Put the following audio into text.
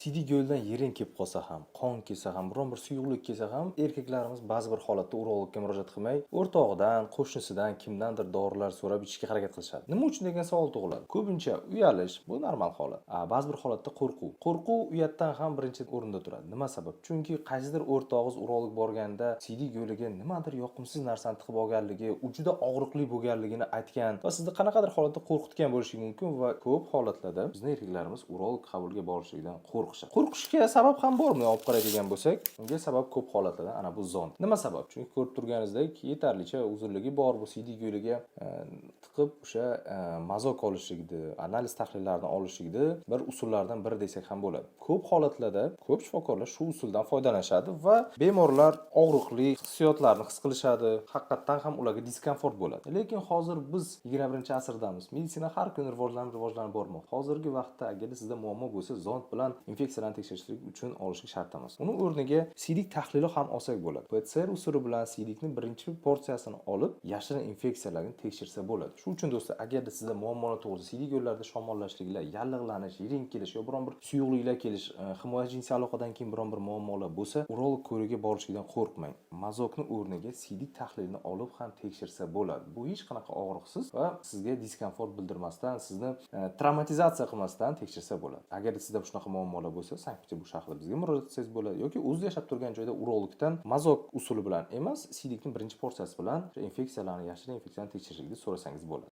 Siydik yo'ldan yiring kelib qolsa ham, qon kelsa ham, biron bir suyuqlik kelsa ham, erkaklarimiz ba'zi bir holatda urologga murojaat qilmay, o'rtog'idan, qo'shnisidan, kimdandir dorilar so'rab ichishga harakat qilishadi. Nima uchun degan savol tug'iladi. Ko'pincha uyalish bu normal holat. Ba'zi bir holatda qo'rquv. Qo'rquv uyatdan ham birinchi o'rinda turadi. Nima sabab? Chunki qaysidir o'rtog'iz urolog borganda siydik yo'liga nimadir yoqimsiz narsani tiqib olganligi, u juda og'riqli bo'lganligini aytgan va sizni qanaqadir holatda qo'rqitgan bo'lishi mumkin va ko'p holatlarda bizning erkaklarimiz urolog qabuliga borishlikdan qo'rqishadi. Qo'rqishga sabab ham bormi olib qaraydigan bo'lsak? Unga sabab ko'p holatlarda ana bu zond. Nima sabab? Chunki ko'rib turganingizdek, yetarlicha uzunligi bor bu siydik yo'liga tiqib o'sha mazok olishlikni, analiz tahlillarni olishlikni bir usullardan biri desak ham bo'ladi. Ko'p holatlarda ko'p shifokorlar shu usuldan foydalanishadi va bemorlar og'riqli hissiyotlarni his qilishadi. Haqiqatan ham ularga diskomfort bo'ladi. Lekin hozir biz 21-asrdamiz. Meditsina har kuni rivojlanib bormoqda. Hozirgi vaqtda agar sizda muammo bo'lsa, zond bilan infeksiyalarni tekshirishlik uchun olishlik shart emas. Uning o'rniga siydik tahlili ham olsak bo'ladi. PCR usuli bilan siydikni birinchi porsiyasini olib, yashirin infeksiyalarni tekshirsa bo'ladi. Shu uchun do'stlar, agarda sizda muammolar tug'ilsa, siydik yo'llarida shamollashliklar, yallig'lanish, yiring kelish yoki biron bir suyuqliklar kelish, himoya jinsiy aloqadan keyin biron bir muammolar bo'lsa, urolog ko'rigiga borishlikdan qo'rqmang. Mazokni o'rniga siydik tahlilini olib ham tekshirsa bo'ladi. Bu hech qanaqa og'riqsiz va sizga diskomfort bildirmasdan, sizni traumatizatsiya qilmasdan tekshirsa bo'ladi. Agar sizda shunaqa muammolar bo'lsa, Sankt-Peterburg shahrida bizga murojaat qilsangiz bo'ladi yoki o'zingiz yashab turgan joyda urologdan mazok usuli bilan emas, siydikning birinchi porsiyasi bilan infeksiyalarni, yashirin infeksiyani tekshirishlikni so'rasangiz bo'ladi.